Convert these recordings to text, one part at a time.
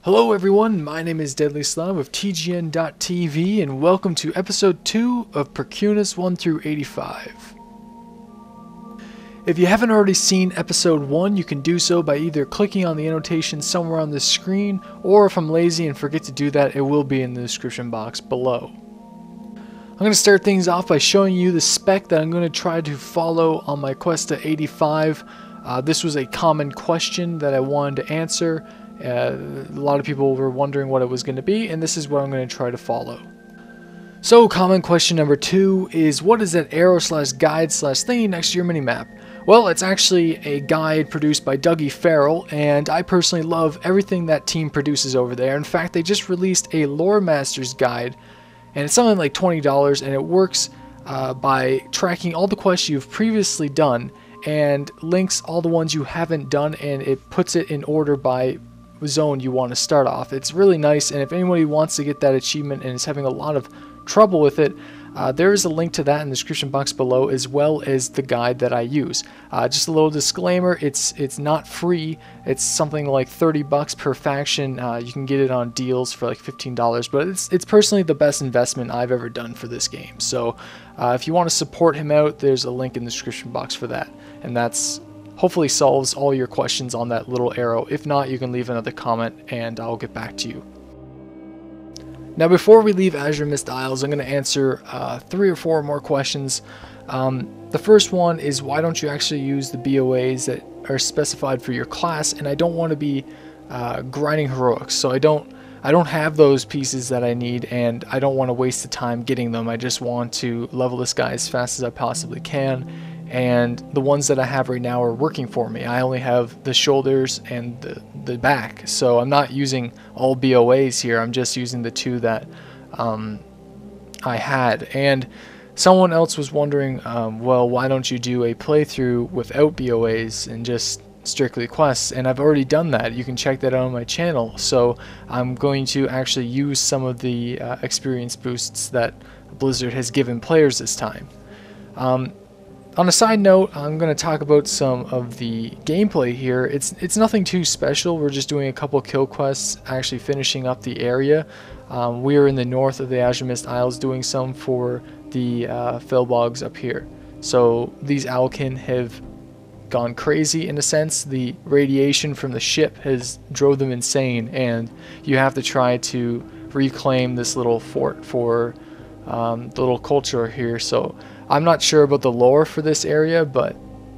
Hello everyone, my name is Deadly Slum of TGN.TV and welcome to episode 2 of Percunas 1 through 85. If you haven't already seen episode 1, you can do so by either clicking on the annotation somewhere on the screen, or if I'm lazy and forget to do that, it will be in the description box below. I'm going to start things off by showing you the spec that I'm going to try to follow on my quest to 85. This was a common question that I wanted to answer. A lot of people were wondering what it was going to be, and this is what I'm going to try to follow. So, common question number 2 is, what is that arrow slash guide slash thingy next to your minimap? Well, it's actually a guide produced by Dugi Farrell, and I personally love everything that team produces over there. In fact, they just released a Loremasters guide, and it's something like $20, and it works by tracking all the quests you've previously done, and links all the ones you haven't done, and it puts it in order by zone you want to start off. It's really nice, and if anybody wants to get that achievement and is having a lot of trouble with it, there is a link to that in the description box below, as well as the guide that I use. Just a little disclaimer, it's not free. It's something like $30 per faction. You can get it on deals for like $15, but it's personally the best investment I've ever done for this game. So if you want to support him out, there's a link in the description box for that, and that's hopefully solves all your questions on that little arrow. If not, you can leave another comment and I'll get back to you. Now, before we leave Azure Mist Isles, I'm going to answer 3 or 4 more questions. The first one is, why don't you actually use the BOAs that are specified for your class? And I don't want to be grinding heroics, so I don't have those pieces that I need, and I don't want to waste the time getting them. I just want to level this guy as fast as I possibly can, and the ones that I have right now are working for me. I only have the shoulders and the back, so I'm not using all BOAs here. I'm just using the 2 that I had. And someone else was wondering, well, why don't you do a playthrough without BOAs and just strictly quests? And I've already done that. You can check that out on my channel. So I'm going to actually use some of the experience boosts that Blizzard has given players this time. On a side note, I'm going to talk about some of the gameplay here. It's nothing too special. We're just doing a couple kill quests, actually finishing up the area. We are in the north of the Azure Mist Isles doing some for the Fellbogs up here. So these Owlkin have gone crazy in a sense. The radiation from the ship has drove them insane, and you have to try to reclaim this little fort for the little culture here. So I'm not sure about the lore for this area, but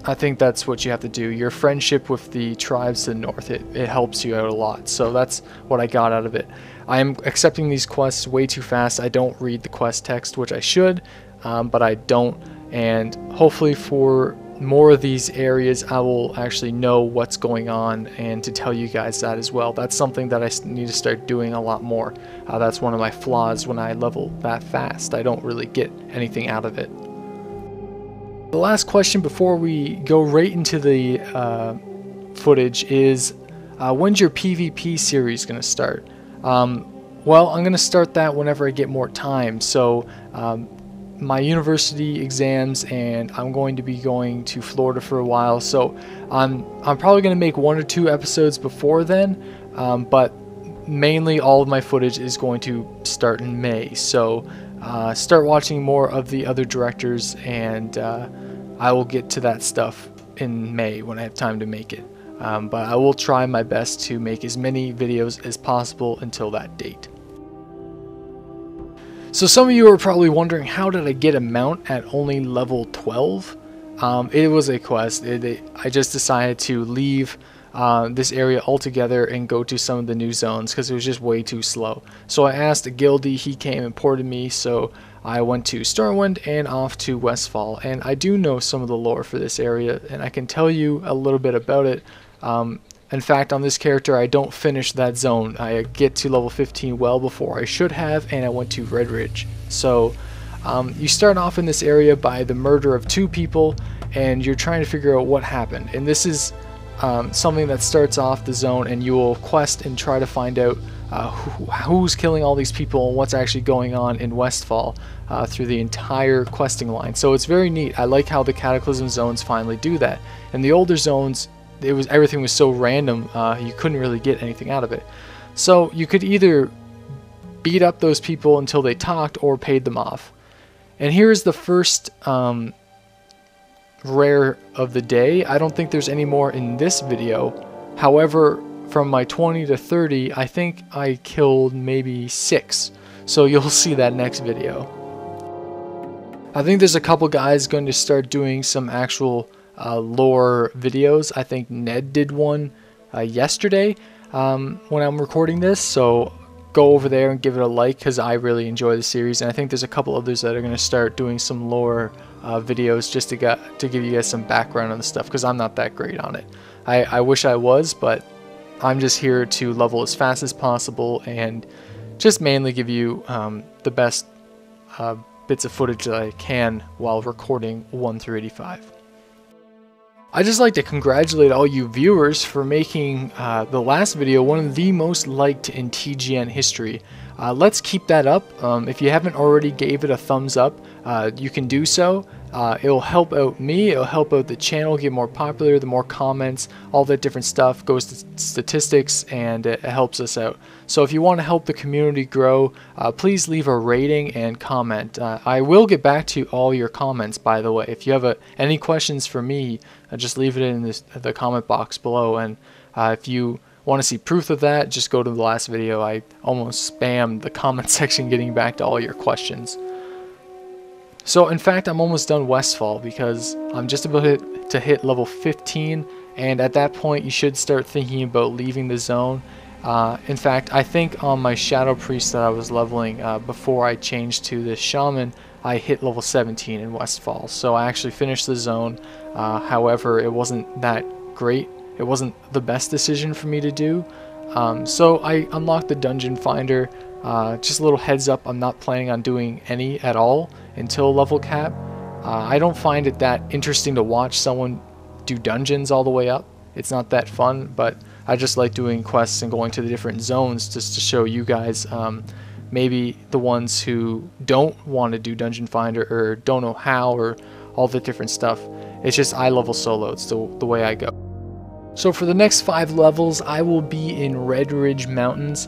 I think that's what you have to do. Your friendship with the tribes to the north, it helps you out a lot. So that's what I got out of it. I am accepting these quests way too fast. I don't read the quest text, which I should, but I don't. And hopefully for more of these areas, I will actually know what's going on and to tell you guys that as well. That's something that I need to start doing a lot more. That's one of my flaws when I level that fast. I don't really get anything out of it. The last question before we go right into the footage is, when's your PvP series going to start? Well, I'm going to start that whenever I get more time. So my university exams, and I'm going to be going to Florida for a while. So I'm probably going to make 1 or 2 episodes before then, but mainly all of my footage is going to start in May. So start watching more of the other directors, and I will get to that stuff in May when I have time to make it. But I will try my best to make as many videos as possible until that date. So some of you are probably wondering, how did I get a mount at only level 12? It was a quest. I just decided to leave this area altogether and go to some of the new zones because it was just way too slow. So I asked a guildie, he came and ported me, so I went to Stormwind and off to Westfall, and I do know some of the lore for this area, and I can tell you a little bit about it. In fact, on this character, I don't finish that zone. I get to level 15 well before I should have, and I went to Red Ridge. So you start off in this area by the murder of 2 people, and you're trying to figure out what happened. And this is something that starts off the zone, and you will quest and try to find out who's killing all these people and what's actually going on in Westfall through the entire questing line. So it's very neat. I like how the Cataclysm zones finally do that. In the older zones, everything was so random, you couldn't really get anything out of it. So you could either beat up those people until they talked or paid them off. And here's the first rare of the day. I don't think there's any more in this video. However, from my 20 to 30, I think I killed maybe 6. So you'll see that next video. I think there's a couple guys going to start doing some actual lore videos. I think Ned did one yesterday when I'm recording this. So go over there and give it a like, because I really enjoy the series, and I think there's a couple others that are going to start doing some lore videos just to give you guys some background on the stuff, because I'm not that great on it. I wish I was, but I'm just here to level as fast as possible and just mainly give you the best bits of footage that I can while recording 1 through 85. I'd just like to congratulate all you viewers for making the last video one of the most liked in TGN history. Let's keep that up. If you haven't already gave it a thumbs up, you can do so. It'll help out me, it'll help out the channel get more popular, the more comments, all that different stuff goes to statistics, and it helps us out. So if you want to help the community grow, please leave a rating and comment. I will get back to all your comments, by the way. If you have any questions for me, just leave it in the comment box below, and if you want to see proof of that, just go to the last video. I almost spammed the comment section getting back to all your questions. So in fact, I'm almost done Westfall because I'm just about to hit level 15, and at that point you should start thinking about leaving the zone. In fact, I think on my Shadow Priest that I was leveling before I changed to this Shaman, I hit level 17 in Westfall. So I actually finished the zone. However, it wasn't that great. It wasn't the best decision for me to do. So I unlocked the Dungeon Finder. Just a little heads up, I'm not planning on doing any at all until level cap. I don't find it that interesting to watch someone do dungeons all the way up. It's not that fun, but I just like doing quests and going to the different zones just to show you guys, maybe the ones who don't want to do Dungeon Finder or don't know how, or all the different stuff. It's just I level solo, it's the way I go. So for the next 5 levels, I will be in Red Ridge Mountains.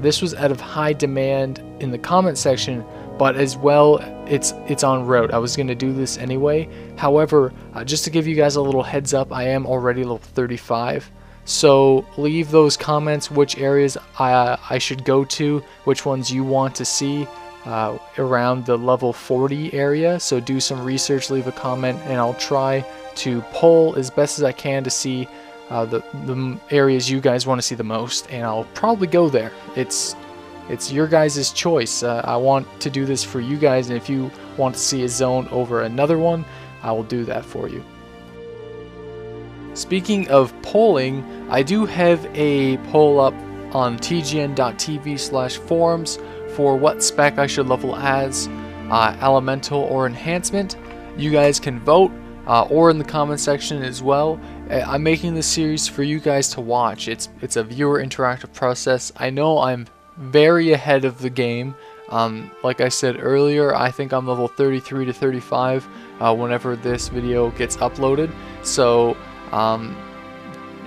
This was out of high demand in the comment section, but as well, it's on route. I was going to do this anyway. However, just to give you guys a little heads up, I am already level 35. So leave those comments which areas I should go to, which ones you want to see around the level 40 area. So do some research, leave a comment, and I'll try to poll as best as I can to see the areas you guys want to see the most, and I'll probably go there. It's your guys' choice. I want to do this for you guys, and if you want to see a zone over another one, I will do that for you. Speaking of polling, I do have a poll up on tgn.tv/forums for what spec I should level as, elemental or enhancement. You guys can vote, or in the comment section as well. I'm making this series for you guys to watch. It's a viewer interactive process. I know I'm very ahead of the game. Like I said earlier, I think I'm level 33 to 35 whenever this video gets uploaded. So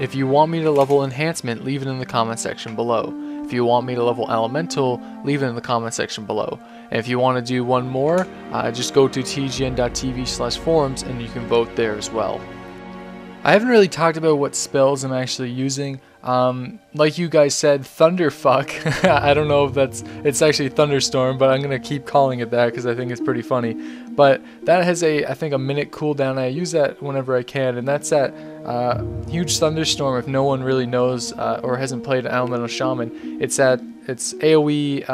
if you want me to level enhancement, leave it in the comment section below. If you want me to level elemental, leave it in the comment section below. And if you want to do one more, just go to tgn.tv/forums and you can vote there as well. I haven't really talked about what spells I'm actually using. Like you guys said, Thunderfuck. I don't know if it's actually Thunderstorm, but I'm gonna keep calling it that because I think it's pretty funny. But that has I think a minute cooldown. I use that whenever I can, and that's that huge Thunderstorm. If no one really knows or hasn't played an Elemental Shaman, it's AoE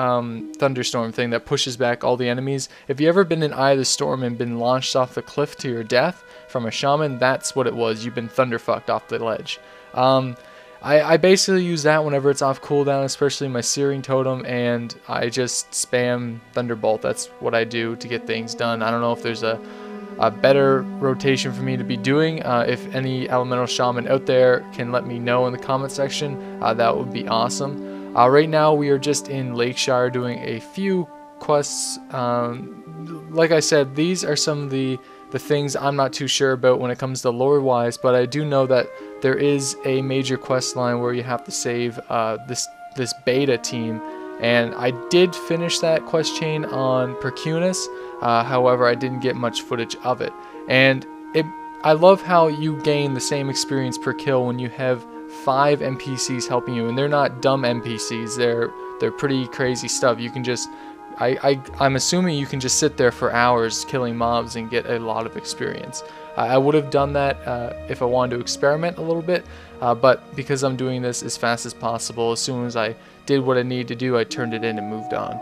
Thunderstorm thing that pushes back all the enemies. If you ever been in Eye of the Storm and been launched off the cliff to your death from a Shaman, that's what it was. You've been Thunderfucked off the ledge. I basically use that whenever it's off cooldown, especially my Searing Totem, and I just spam Thunderbolt. That's what I do to get things done. I don't know if there's a better rotation for me to be doing. If any Elemental Shaman out there can let me know in the comment section, that would be awesome. Right now we are just in Lakeshire doing a few quests. Like I said, these are some of the things I'm not too sure about when it comes to lore wise, but I do know that there is a major quest line where you have to save this this beta team, and I did finish that quest chain on Percunis. However, I didn't get much footage of it, and I love how you gain the same experience per kill when you have 5 NPCs helping you, and they're not dumb NPCs. They're pretty crazy stuff. You can just I'm assuming you can just sit there for hours killing mobs and get a lot of experience. I would have done that if I wanted to experiment a little bit, but because I'm doing this as fast as possible, as soon as I did what I needed to do, I turned it in and moved on.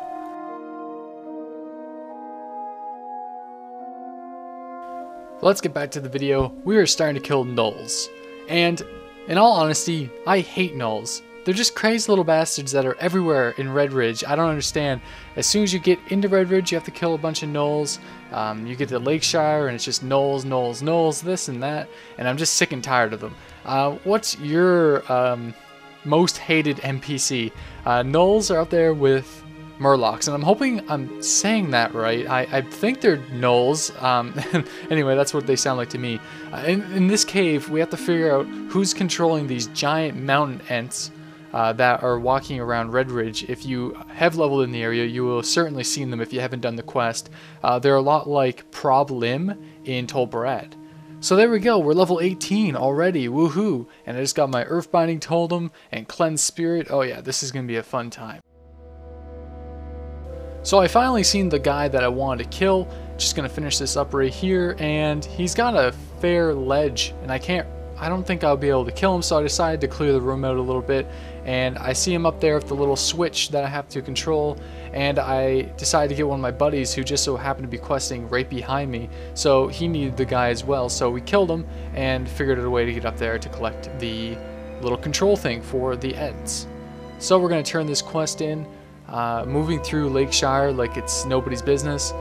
Let's get back to the video. We are starting to kill gnolls, and in all honesty, I hate gnolls. They're just crazy little bastards that are everywhere in Red Ridge. I don't understand. As soon as you get into Red Ridge, you have to kill a bunch of gnolls. You get to Lakeshire, and it's just gnolls, gnolls, gnolls, this and that, and I'm just sick and tired of them. What's your most hated NPC? Gnolls are out there with Murlocs, and I'm hoping I'm saying that right. I think they're gnolls. Anyway, that's what they sound like to me. In this cave, we have to figure out who's controlling these giant mountain ents that are walking around Red Ridge. If you have leveled in the area, you will certainly seen them if you haven't done the quest. They're a lot like Prob Lim in Tol Barad. So there we go, we're level 18 already, woohoo! And I just got my Earthbinding Totem and Cleanse Spirit. Oh yeah, this is going to be a fun time. So I finally seen the guy that I wanted to kill. Just going to finish this up right here, and he's got a fair ledge, and I don't think I'll be able to kill him, so I decided to clear the room out a little bit, and I see him up there with the little switch that I have to control, and I decided to get one of my buddies who just so happened to be questing right behind me, so he needed the guy as well, so we killed him and figured out a way to get up there to collect the little control thing for the ends. So we're going to turn this quest in, moving through Lakeshire like it's nobody's business.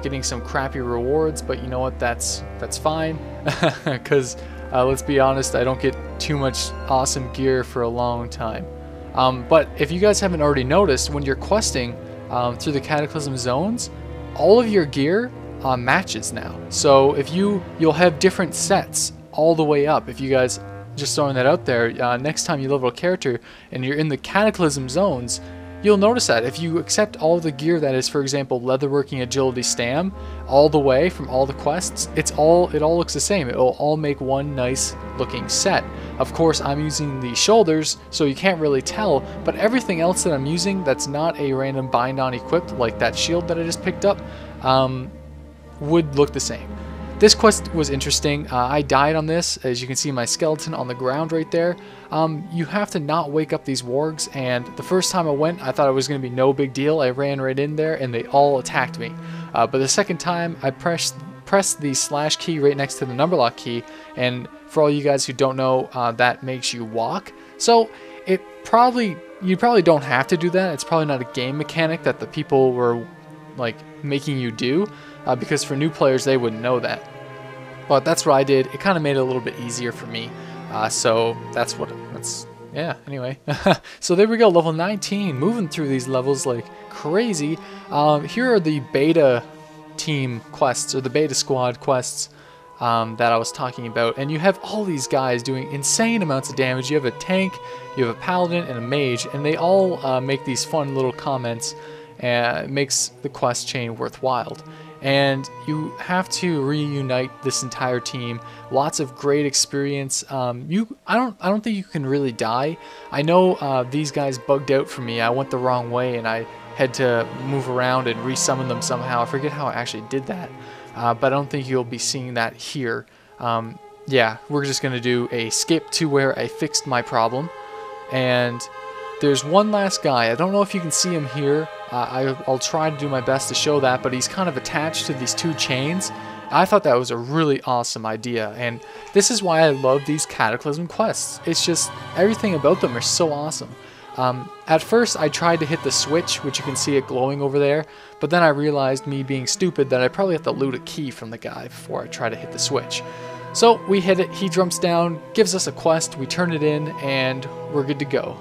Getting some crappy rewards, but you know what, that's fine, because let's be honest, I don't get too much awesome gear for a long time. But if you guys haven't already noticed, when you're questing through the Cataclysm zones, all of your gear matches now. So if you'll have different sets all the way up. If you guys, just throwing that out there, next time you level a character and you're in the Cataclysm zones, you'll notice that if you accept all the gear that is, for example, leatherworking, agility, stam, all the way from all the quests, it all looks the same. It will all make one nice looking set. Of course, I'm using the shoulders, so you can't really tell, but everything else that I'm using that's not a random bind on equipped, like that shield that I just picked up, would look the same. This quest was interesting. I died on this. As you can see my skeleton on the ground right there. You have to not wake up these wargs, and the first time I went, I thought it was going to be no big deal. I ran right in there and they all attacked me. But the second time I pressed the slash key right next to the number lock key, and for all you guys who don't know, that makes you walk. So you probably don't have to do that. It's probably not a game mechanic that the people were like making you do, because for new players they wouldn't know that. But that's what I did. It kind of made it a little bit easier for me. So yeah, anyway. So there we go, level 19, moving through these levels like crazy. Here are the beta team quests, or the beta squad quests that I was talking about. And you have all these guys doing insane amounts of damage. You have a tank, you have a paladin, and a mage, and they all make these fun little comments, and it makes the quest chain worthwhile. And you have to reunite this entire team. Lots of great experience. I don't think you can really die. I know these guys bugged out for me. I went the wrong way and I had to move around and resummon them somehow. I forget how I actually did that, but I don't think you'll be seeing that here. Yeah, we're just gonna do a skip to where I fixed my problem. And there's one last guy. I don't know if you can see him here. I'll try to do my best to show that, but he's kind of attached to these two chains. I thought that was a really awesome idea, and this is why I love these Cataclysm quests. It's just, everything about them are so awesome. At first I tried to hit the switch, which you can see it glowing over there, but then I realized, me being stupid, that I probably have to loot a key from the guy before I try to hit the switch. So we hit it, he jumps down, gives us a quest, we turn it in, and we're good to go.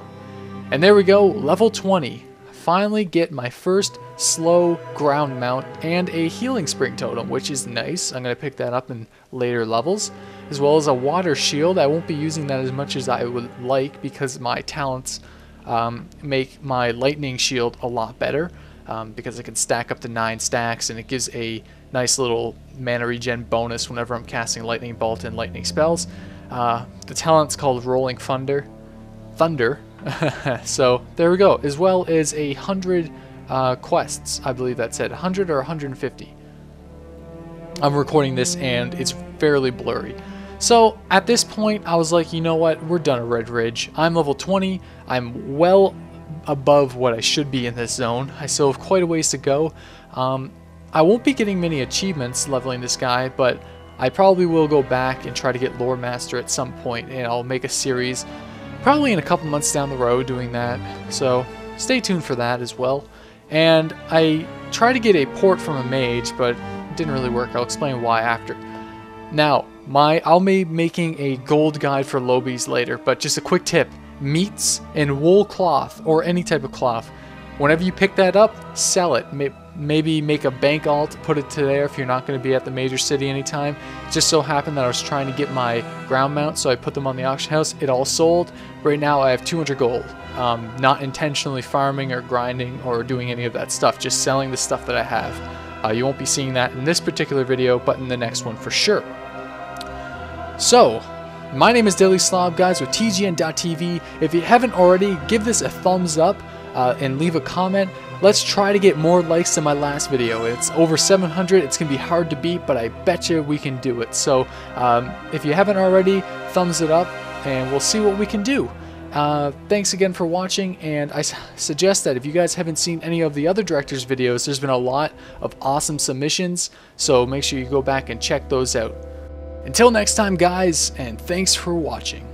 And there we go, level 20. Finally get my first slow ground mount and a healing spring totem, which is nice. I'm going to pick that up in later levels, as well as a water shield. I won't be using that as much as I would like because my talents make my lightning shield a lot better, because I can stack up to 9 stacks, and it gives a nice little mana regen bonus whenever I'm casting lightning bolt and lightning spells. The talent's called Rolling Thunder. So there we go, as well as 100 quests. I believe that said 100 or 150. I'm recording this and it's fairly blurry. So at this point I was like, you know what, we're done at Red Ridge. I'm level 20. I'm well above what I should be in this zone. I still have quite a ways to go. I won't be getting many achievements leveling this guy, but I probably will go back and try to get Loremaster at some point, and I'll make a series probably in a couple months down the road doing that. So stay tuned for that as well. And I tried to get a port from a mage, but it didn't really work. I'll explain why after. Now, I'll be making a gold guide for Lobies later, but just a quick tip. Meats and wool cloth, or any type of cloth, whenever you pick that up, sell it. Maybe make a bank alt, put it to there if you're not going to be at the major city anytime. It just so happened that I was trying to get my ground mount, so I put them on the auction house. It all sold. Right now I have 200 gold. Not intentionally farming or grinding or doing any of that stuff, just selling the stuff that I have. You won't be seeing that in this particular video, but in the next one for sure. So, my name is Daily Slob, guys, with TGN.TV. If you haven't already, give this a thumbs up and leave a comment. Let's try to get more likes than my last video. It's over 700. It's going to be hard to beat, but I bet you we can do it. So if you haven't already, thumbs it up, and we'll see what we can do. Thanks again for watching, and I suggest that if you guys haven't seen any of the other directors' videos, there's been a lot of awesome submissions, so make sure you go back and check those out. Until next time, guys, and thanks for watching.